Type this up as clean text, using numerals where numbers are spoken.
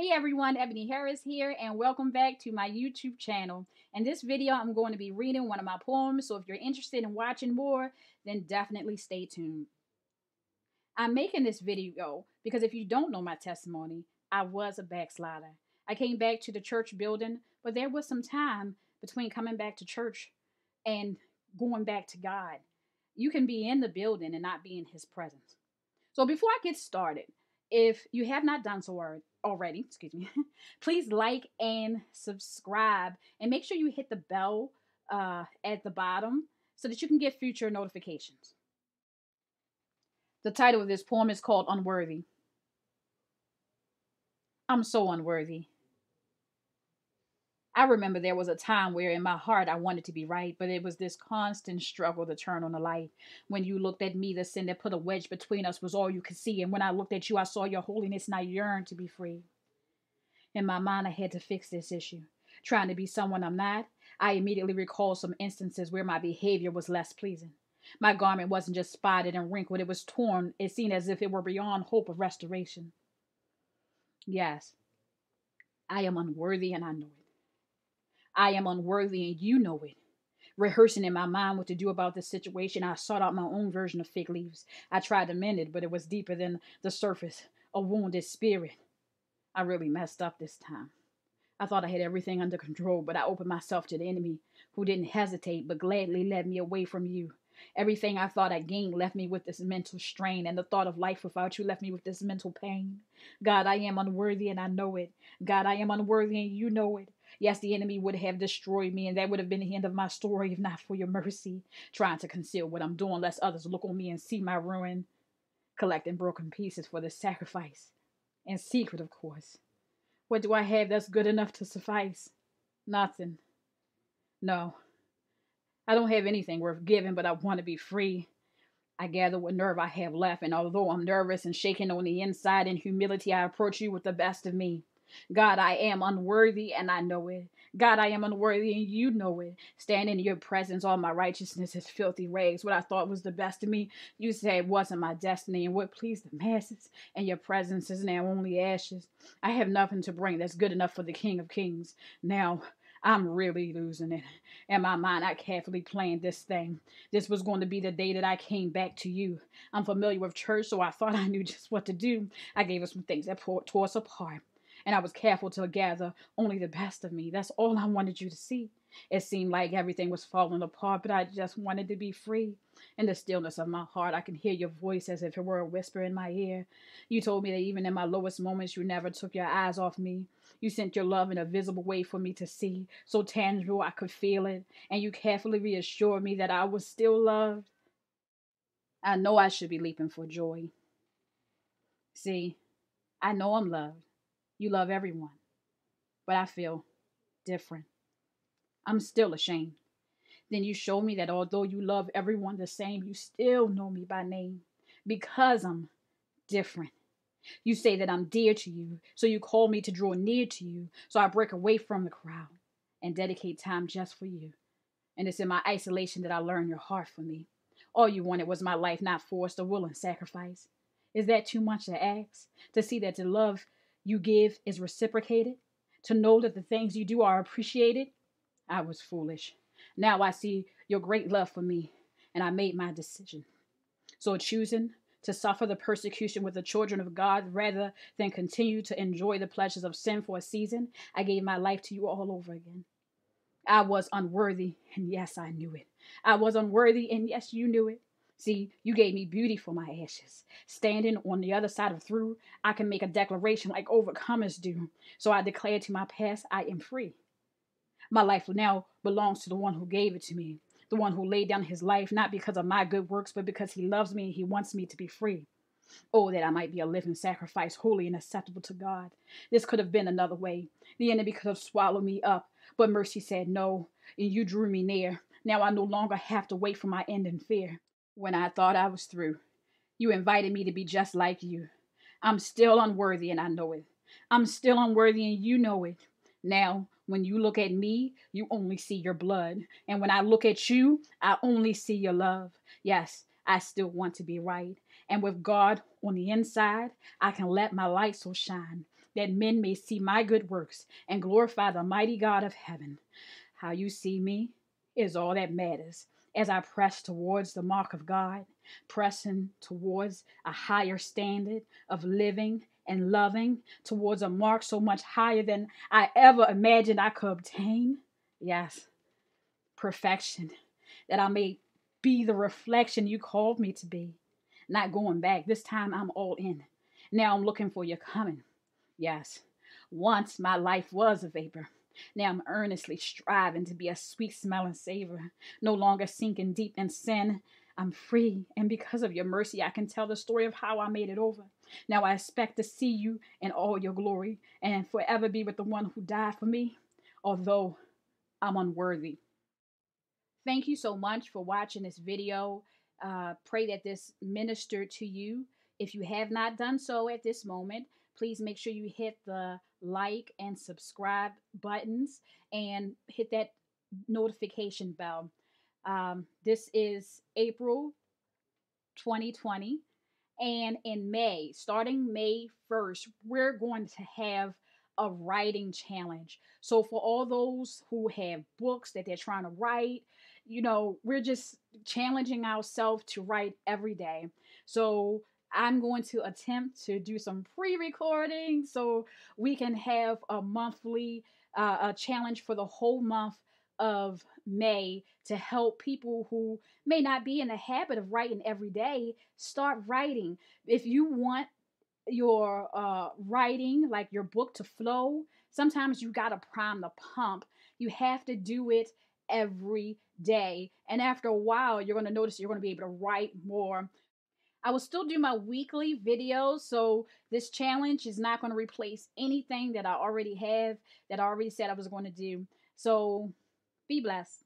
Hey everyone, Ebony Harris here, and welcome back to my YouTube channel. In this video, I'm going to be reading one of my poems, so if you're interested in watching more, then definitely stay tuned. I'm making this video because if you don't know my testimony, I was a backslider. I came back to the church building, but there was some time between coming back to church and going back to God. You can be in the building and not be in His presence. So before I get started, if you have not done so already, please like and subscribe and make sure you hit the bell at the bottom so that you can get future notifications. The title of this poem is called Unworthy. I'm so unworthy. I remember there was a time where in my heart I wanted to be right, but it was this constant struggle to turn on the light. When you looked at me, the sin that put a wedge between us was all you could see. And when I looked at you, I saw your holiness and I yearned to be free. In my mind, I had to fix this issue. Trying to be someone I'm not, I immediately recalled some instances where my behavior was less pleasing. My garment wasn't just spotted and wrinkled, it was torn. It seemed as if it were beyond hope of restoration. Yes, I am unworthy and I know it. I am unworthy and you know it. Rehearsing in my mind what to do about this situation, I sought out my own version of fig leaves. I tried to mend it, but it was deeper than the surface, a wounded spirit. I really messed up this time. I thought I had everything under control, but I opened myself to the enemy, who didn't hesitate but gladly led me away from you. Everything I thought I gained left me with this mental strain, and the thought of life without you left me with this mental pain. God, I am unworthy and I know it. God, I am unworthy and you know it. Yes, the enemy would have destroyed me, and that would have been the end of my story if not for your mercy. Trying to conceal what I'm doing, lest others look on me and see my ruin. Collecting broken pieces for the sacrifice. In secret, of course. What do I have that's good enough to suffice? Nothing. No. I don't have anything worth giving, but I want to be free. I gather what nerve I have left, and although I'm nervous and shaking on the inside, in humility I approach you with the best of me. God, I am unworthy and I know it. God, I am unworthy and you know it. Standing in your presence, all my righteousness is filthy rags. What I thought was the best of me, you say it wasn't my destiny, and what pleased the masses, and your presence is now only ashes. I have nothing to bring that's good enough for the King of Kings. Now, I'm really losing it. In my mind, I carefully planned this thing. This was going to be the day that I came back to you. I'm familiar with church, so I thought I knew just what to do. I gave us some things that tore us apart. And I was careful to gather only the best of me. That's all I wanted you to see. It seemed like everything was falling apart, but I just wanted to be free. In the stillness of my heart, I can hear your voice as if it were a whisper in my ear. You told me that even in my lowest moments, you never took your eyes off me. You sent your love in a visible way for me to see, so tangible I could feel it. And you carefully reassured me that I was still loved. I know I should be leaping for joy. See, I know I'm loved. You love everyone. But I feel different. I'm still ashamed. Then you show me that although you love everyone the same, you still know me by name because I'm different. You say that I'm dear to you, so you call me to draw near to you, so I break away from the crowd and dedicate time just for you. And it's in my isolation that I learn your heart for me. All you wanted was my life, not forced or willing sacrifice. Is that too much to ask? To see that the love you give is reciprocated? To know that the things you do are appreciated? I was foolish. Now I see your great love for me, and I made my decision. So choosing to suffer the persecution with the children of God rather than continue to enjoy the pleasures of sin for a season, I gave my life to you all over again. I was unworthy, and yes, I knew it. I was unworthy, and yes, you knew it. See, you gave me beauty for my ashes. Standing on the other side of through, I can make a declaration like overcomers do. So I declare to my past, I am free. My life now belongs to the one who gave it to me, the one who laid down his life, not because of my good works, but because he loves me and he wants me to be free. Oh, that I might be a living sacrifice, holy and acceptable to God. This could have been another way. The enemy could have swallowed me up, but mercy said no, and you drew me near. Now I no longer have to wait for my end in fear. When I thought I was through, you invited me to be just like you. I'm still unworthy and I know it. I'm still unworthy and you know it. Now, when you look at me, you only see your blood. And when I look at you, I only see your love. Yes, I still want to be right. And with God on the inside, I can let my light so shine. that men may see my good works and glorify the mighty God of heaven. How you see me is all that matters as I press towards the mark of God, pressing towards a higher standard of living and loving, towards a mark so much higher than I ever imagined I could obtain. Yes, perfection, that I may be the reflection you called me to be. Not going back. This time I'm all in. Now I'm looking for your coming. Yes, once my life was a vapor. Now I'm earnestly striving to be a sweet smelling savor, no longer sinking deep in sin. I'm free, and because of your mercy, I can tell the story of how I made it over. Now I expect to see you in all your glory and forever be with the one who died for me, although I'm unworthy. Thank you so much for watching this video. Pray that this ministered to you. If you have not done so at this moment, please make sure you hit the like and subscribe buttons and hit that notification bell. This is April 2020. And in May, starting May 1st, we're going to have a writing challenge. So for all those who have books that they're trying to write, we're just challenging ourselves to write every day. So I'm going to attempt to do some pre-recording so we can have a monthly a challenge for the whole month of May to help people who may not be in the habit of writing every day start writing. If you want your writing, like your book, to flow, sometimes you got to prime the pump. You have to do it every day. And after a while, you're going to notice you're going to be able to write more. I will still do my weekly videos, so this challenge is not going to replace anything that I already have, that I already said I was going to do. So be blessed.